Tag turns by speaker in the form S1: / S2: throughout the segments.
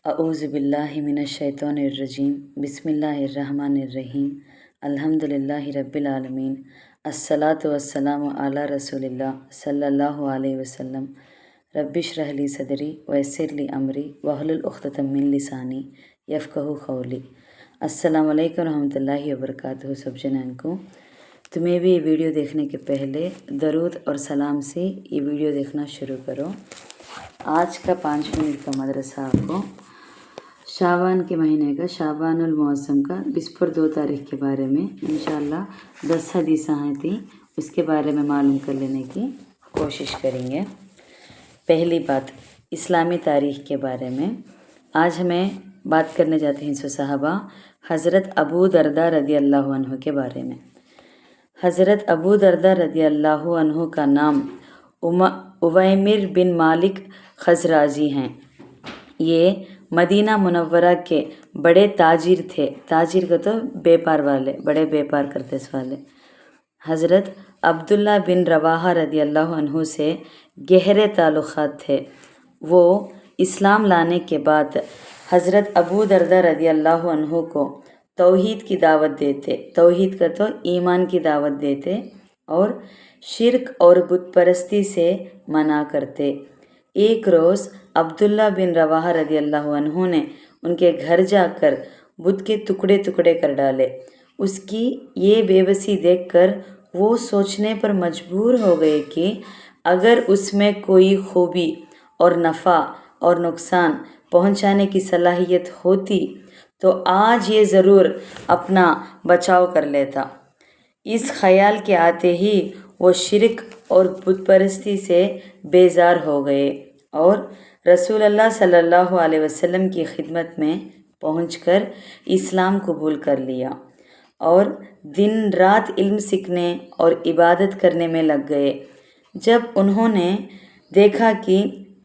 S1: अऊज़ु बिल्लाहि मिनश शैतानिर रजीम बिस्मिल्लाहिर रहमानिर रहीम अल्हम्दुलिल्लाहि रब्बिल आलमीन अस्सलातु वस्सलामु अला रसूलिल्लाह सल्लल्लाहु अलैहि वसल्लम रब्बिश्रह ली सदरी वयस्सिर ली अमरी वहलुल उक़्दतम मिन लिसानी यफ़क़हू क़ौली। अस्सलामु अलैकुम रहमतुल्लाहि व बरकातुहू। सब जनान को तुम्हें भी ये वीडियो देखने के पहले दरूद और सलाम से ये वीडियो देखना शुरू करो। आज का 5 मिनट का मदरसा आपको शाबान के महीने का शाबानुल मौसम का 2 तारीख के बारे में इंशाअल्लाह 10 हदीसें हैं थी उसके बारे में मालूम कर लेने की कोशिश करेंगे। पहली बात इस्लामी तारीख़ के बारे में आज हमें बात करने जाते हैं सहाबा हज़रत अबू दरदा रज़ी अल्लाह अन्हु के बारे में। हज़रत अबू दरदा रज़ी अल्लाह अन्हु का नाम उवैमिर बिन मालिक खज़राजी हैं। ये मदीना मुनव्वरा के बड़े ताजिर थे। ताजिर का तो व्यापार वाले, बड़े व्यापार करते वाले। हज़रत अब्दुल्ला बिन रवाहा रज़ी अल्लाह अन्हु से गहरे ताल्लुक़ात थे। वो इस्लाम लाने के बाद हज़रत अबू दरदा रज़ी अल्लाह अन्हु को तौहीद की दावत देते। तौहीद का तो ईमान की दावत देते और शिर्क और बुत परस्ती से मना करते। एक रोज़ अब्दुल्ला बिन रवाहा रज़ी अल्लाह अन्हु ने उनके घर जाकर बुत के टुकड़े टुकड़े कर डाले। उसकी ये बेबसी देखकर वो सोचने पर मजबूर हो गए कि अगर उसमें कोई खूबी और नफ़ा और नुकसान पहुंचाने की सलाहियत होती तो आज ये ज़रूर अपना बचाव कर लेता। इस ख़याल के आते ही वो शिरक और बुत परस्ती से बेजार हो गए और रसूल अल्लाह सल्लल्लाहु अलैहि वसल्लम की खिदमत में पहुंचकर इस्लाम कबूल कर लिया और दिन रात इल्म सीखने और इबादत करने में लग गए। जब उन्होंने देखा कि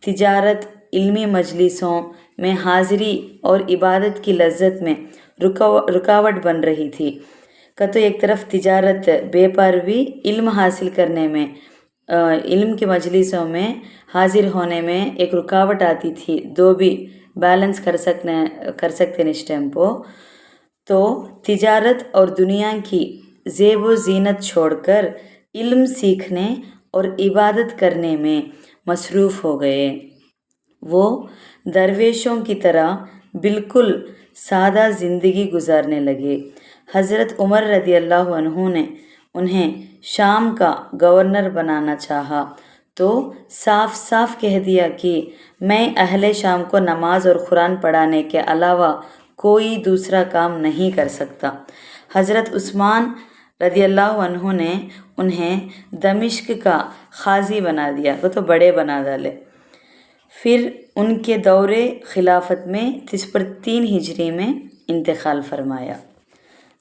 S1: तिजारत इल्मी मजलिसों में हाज़िरी और इबादत की लज्जत में रुकावट बन रही थी का तो एक तरफ तिजारत व्यापार भी इल्म हासिल करने में इल्म के मजलिसों में हाजिर होने में एक रुकावट आती थी। दो भी बैलेंस कर सकते हैं इस टाइम को। तो तिजारत और दुनिया की ज़ेब व ज़ीनत छोड़कर इल्म सीखने और इबादत करने में मसरूफ़ हो गए। वो दरवेशों की तरह बिल्कुल सादा ज़िंदगी गुजारने लगे। हज़रत उमर रज़ी अल्लाह अन्हु ने उन्हें शाम का गवर्नर बनाना चाहा तो साफ साफ कह दिया कि मैं अहले शाम को नमाज और कुरान पढ़ाने के अलावा कोई दूसरा काम नहीं कर सकता। हज़रत उस्मान रज़ी अल्लाह अन्हु ने उन्हें दमिश्क का खाजी बना दिया, वो तो बड़े बना डाले। फिर उनके दौरे खिलाफत में 3 हिजरी में इंतकाल फरमाया।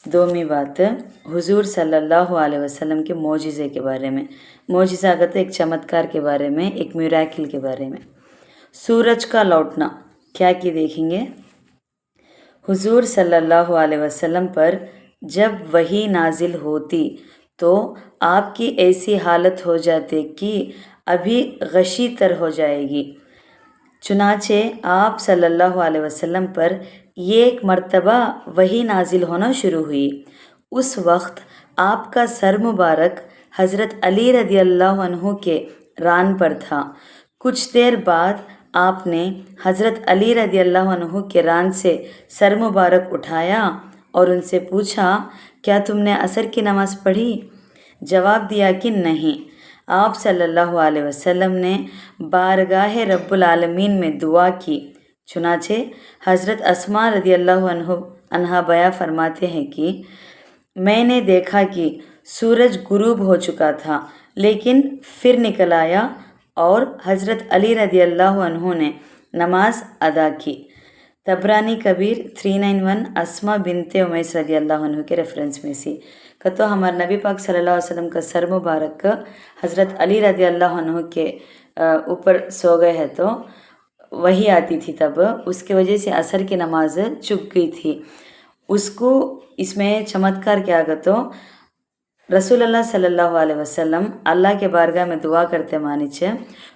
S1: दोमी बात हुजूर सल्लल्लाहु अलैहि वसल्लम के मौजिज़े के बारे में। मौजिज़ा का तो एक चमत्कार के बारे में, एक मिराकिल के बारे में। सूरज का लौटना क्या कि देखेंगे। हुजूर सल्लल्लाहु अलैहि वसल्लम पर जब वही नाजिल होती तो आपकी ऐसी हालत हो जाती कि अभी गशी तर हो जाएगी। चुनाचे आप सल्लल्लाहु अलैहि वसल्लम पर एक मर्तबा वही नाजिल होना शुरू हुई। उस वक्त आपका सर मुबारक हज़रत अली रज़ी अल्लाह अन्हु के रान पर था। कुछ देर बाद आपने हज़रत अली रज़ी अल्लाह अन्हु के रान से सर मुबारक उठाया और उनसे पूछा, क्या तुमने असर की नमाज़ पढ़ी? जवाब दिया कि नहीं। आप सल्लल्लाहु अलैहि वसल्लम ने बारगाह रब्बुल आलमीन में दुआ की। चुनाचे हज़रत अस्मा रज़ी अल्लाह अन्हा बया फरमाते हैं कि मैंने देखा कि सूरज गुरूब हो चुका था लेकिन फिर निकल आया और हज़रत अली रज़ी अल्लाह अन्हु ने नमाज अदा की। तबरानी कबीर 391 अस्मा बिनते उमैस रज़ी अल्लाह अन्हु के रेफरेंस में सी का तो हमारे नबी पाक सल्लल्लाहु अलैहि वसल्लम का सर मुबारक हज़रत अली रज़ी अल्लाह अन्हु के ऊपर सो गए हैं तो वही आती थी, तब उसके वजह से असर की नमाज चुक गई थी। उसको इसमें चमत्कार क्या आगा तो रसूल अल्लाह सल्लल्लाहु अलैहि वसल्लम अल्लाह के बारगाह में दुआ करते मानीचे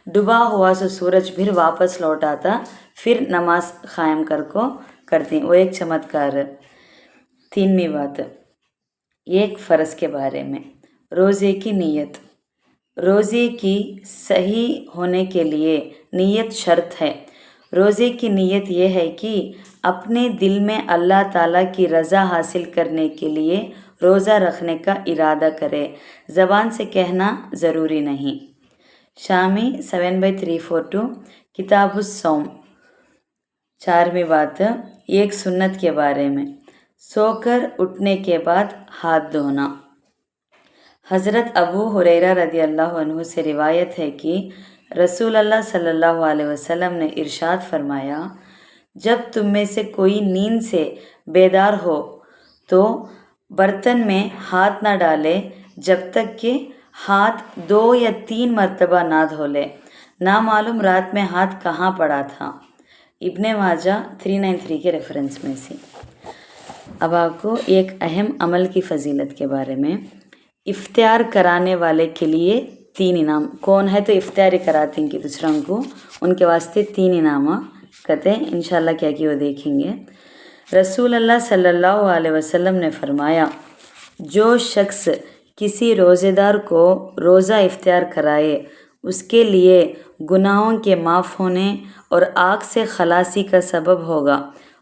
S1: डूबा हुआ सो सूरज फिर वापस लौट आता, फिर नमाज कायम करती। वो एक चमत्कार। 3वीं बात, एक फ़र्ज के बारे में, रोज़े की नीयत। रोज़े की सही होने के लिए नीयत शर्त है। रोज़े की नीयत ये है कि अपने दिल में अल्लाह ताला की रज़ा हासिल करने के लिए रोज़ा रखने का इरादा करे, ज़बान से कहना ज़रूरी नहीं। शामी 7/342 किताबुस्सौम। 4वीं बात, एक सुन्नत के बारे में, सोकर उठने के बाद हाथ धोना। हज़रत अबू हुरैरा रदियल्लाहु अन्हु से रिवायत है कि रसूल अल्लाह सल्लल्लाहु अलैहि वसल्लम ने इरशाद फरमाया, जब तुम में से कोई नींद से बेदार हो तो बर्तन में हाथ ना डाले जब तक कि हाथ 2 या 3 मरतबा ना धो ले, ना मालूम रात में हाथ कहाँ पड़ा था। इब्ने माजा 393 के रेफरेंस में से। अब आपको एक अहम अमल की फ़जीलत के बारे में, इफ्तियार कराने वाले के लिए 3 इनाम। कौन है तो इफ्तियार कराते हैं कि दूसरों को, उनके वास्ते 3 इनाम कहते हैं। इंशाल्लाह क्या कि वो देखेंगे। रसूल अल्लाह सल्लल्लाहु अलैहि वसल्लम ने फरमाया, जो शख्स किसी रोज़ेदार को रोज़ा इफ्तियार कराए उसके लिए गुनाहों के माफ़ होने और आग से खलासी का सबब होगा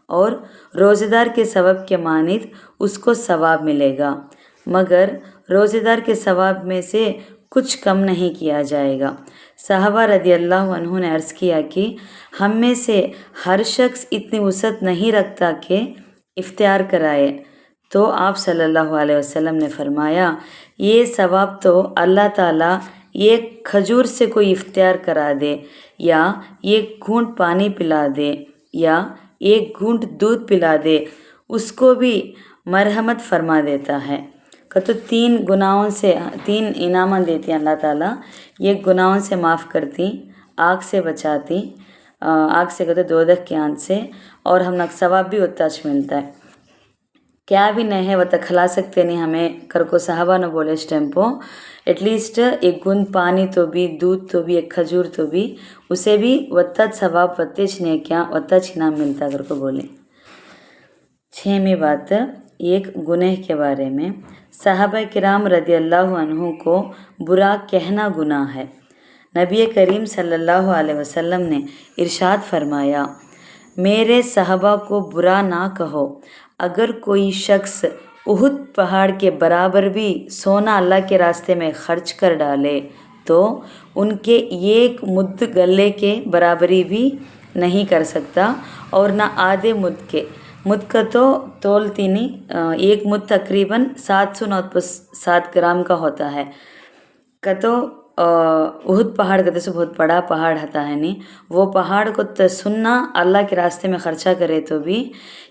S1: और रोज़ेदार के सबब के मानित उसको सवाब मिलेगा, मगर रोज़ेदार के सवाब में से कुछ कम नहीं किया जाएगा। सहाबा रदियल्लाहु अन्हु ने अर्ज़ किया कि हम में से हर शख्स इतनी वसअत नहीं रखता कि इफ्तियार कराए, तो आप सल्लल्लाहु अलैहि वसल्लम ने फरमाया, ये सवाब तो अल्लाह ताला एक खजूर से कोई इफ्तियार करा दे या एक घूंट पानी पिला दे या एक घूंट दूध पिला दे, उसको भी मरहमत फरमा देता है। तो 3 गुनाहों से 3 इनाम देती हैं अल्लाह ताला। ये गुनाहों से माफ़ करती, आग से बचाती, आग से कहते दोज़ख की आंच से, और हम नक सवाब भी उतना मिलता है। क्या भी नहीं है वह खिला सकते नहीं हमें कर को साहबा ने बोले इस टाइम को एटलीस्ट एक गुंद पानी तो भी, दूध तो भी, एक खजूर तो भी, उसे भी वत्ता सवाब वत्ते ने क्या वत्ता इनाम मिलता कर को बोले। 6वीं बात, एक गुनाह के बारे में, सहाबा किराम रदियल्लाहु अन्हु को बुरा कहना गुनाह है। नबी करीम सल्लल्लाहु अलैहि वसल्लम ने इरशाद फरमाया, मेरे सहाबा को बुरा ना कहो। अगर कोई शख्स उहुद पहाड़ के बराबर भी सोना अल्लाह के रास्ते में खर्च कर डाले तो उनके एक मुद्द गले के बराबरी भी नहीं कर सकता, और ना आधे मुद्द के। मुद्द का तो तोलती नहीं, एक मुद्द तकरीबन 797 ग्राम का होता है। का तो उहुद पहाड़ कहते से बहुत बड़ा पहाड़ होता है नहीं, वो पहाड़ को तो सुनना अल्लाह के रास्ते में खर्चा करे तो भी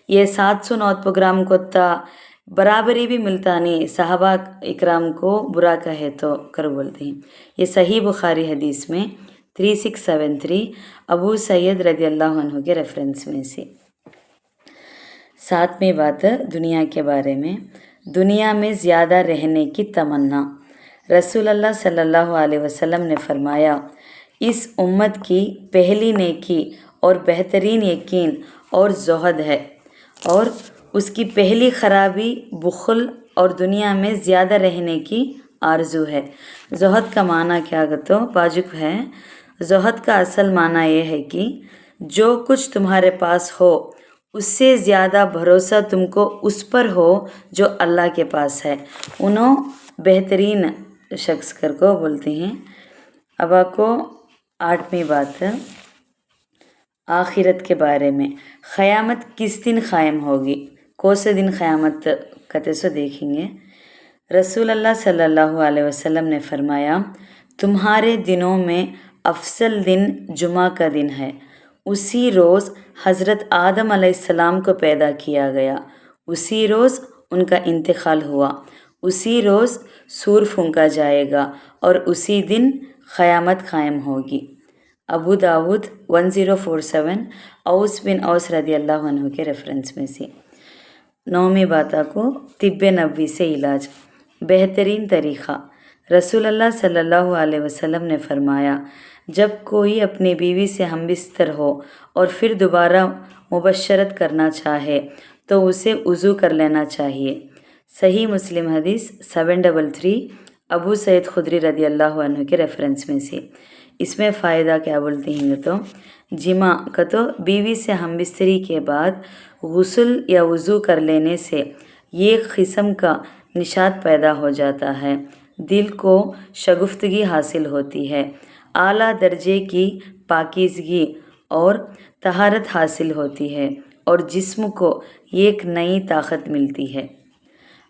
S1: ये 790 ग्राम को बराबरी भी मिलता नहीं। सहाबा इकराम को बुरा कहे तो कर बोलते हैं। ये सही बुखारी हदीस में 3673 अबू सैयद रदियल्लाहु अन्हु के रेफरेंस में से। 7वीं बात, दुनिया के बारे में, दुनिया में ज़्यादा रहने की तमन्ना। रसूल अल्लाह सल्लल्लाहु अलैहि वसल्लम ने फरमाया, इस उम्मत की पहली नेकी और बेहतरीन यकीन और ज़ुहद है, और उसकी पहली ख़राबी बुखल और दुनिया में ज़्यादा रहने की आरज़ू है। ज़ुहद का माना क्या तो वाजिब है। ज़ुहद का असल माना ये है कि जो कुछ तुम्हारे पास हो उससे ज़्यादा भरोसा तुमको उस पर हो जो अल्लाह के पास है, उन्हों बेहतरीन शख्स कर को बोलते हैं। अब आपको 8वीं बात, आखिरत के बारे में, क़यामत किस दिन क़ायम होगी, कौन से दिन क़यामत कहते सो देखेंगे। रसूल अल्लाह सल्लल्लाहु अलैहि वसल्लम ने फरमाया, तुम्हारे दिनों में अफसल दिन जुमा का दिन है। उसी रोज़ हज़रत आदम अलैहिस्सलाम को पैदा किया गया, उसी रोज़ उनका इंतकाल हुआ, उसी रोज़ सूर फूंका जाएगा और उसी दिन क़यामत क़ायम होगी। अबू दाऊद 1047 औस बिन औस रदियल्लाहु अन्हु के रेफरेंस में से। 9वीं बात को तिब्बे नबवी से इलाज। بہترین طریقہ۔ رسول اللہ صلی اللہ علیہ وسلم نے فرمایا، جب کوئی اپنی بیوی سے ہم بستر ہو اور پھر دوبارہ مباشرت کرنا چاہے تو اسے وضو کر لینا چاہیے۔ صحیح مسلم حدیث 733 ابو سعید خدری رضی اللہ عنہ کے ریفرنس میں سے۔ اس میں فائدہ کیا بولتے ہیں تو جماع کا تو بیوی سے ہم بستری کے بعد غسل یا وضو کر لینے سے یہ قسم کا نشاط پیدا ہو جاتا ہے، دل کو شگفتگی حاصل ہوتی ہے، اعلیٰ درجے کی پاکیزگی اور طہارت حاصل ہوتی ہے اور جسم کو ایک نئی طاقت ملتی ہے۔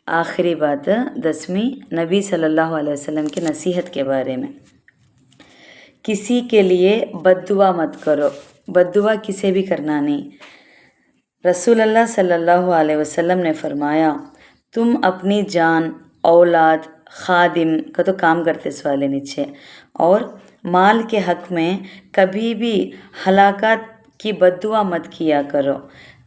S1: آخری بات 10ویں، نبی صلی اللہ علیہ وسلم کی نصیحت کے بارے میں۔ کسی کے لیے بد دعا مت کرو، بد دعا کسے بھی کرنا نہیں۔ رسول اللہ صلی اللہ علیہ وسلم نے فرمایا، تم اپنی جان، اولاد، خادم کا تو کام کرتے سوالے نیچے اور مال کے حق میں کبھی بھی ہلاکت کی بد دعا مت کیا کرو۔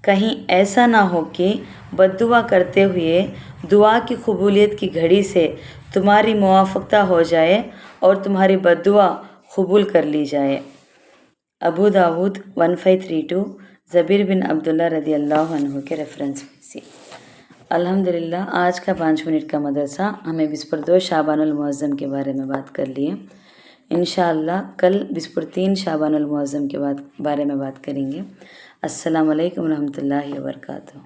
S1: کہیں ایسا نہ ہو کہ بد دعا کرتے ہوئے دعا کی قبولیت کی گھڑی سے تمہاری موافقت ہو جائے اور تمہاری بد دعا قبول کر لی جائے۔ ابو داود 1532 زبیر بن عبداللہ رضی اللہ عنہ کے ریفرنس میں سے۔ الحمدللہ آج کا 5 منٹ کا مدرسہ ہمیں بسپر 2 شعبان المعظم کے بارے میں بات کر لیے۔ انشاءاللہ کل بسپر 3 شعبان المعظم کے بارے میں بات کریں گے۔ السلام علیکم ورحمۃ اللہ وبرکاتہ۔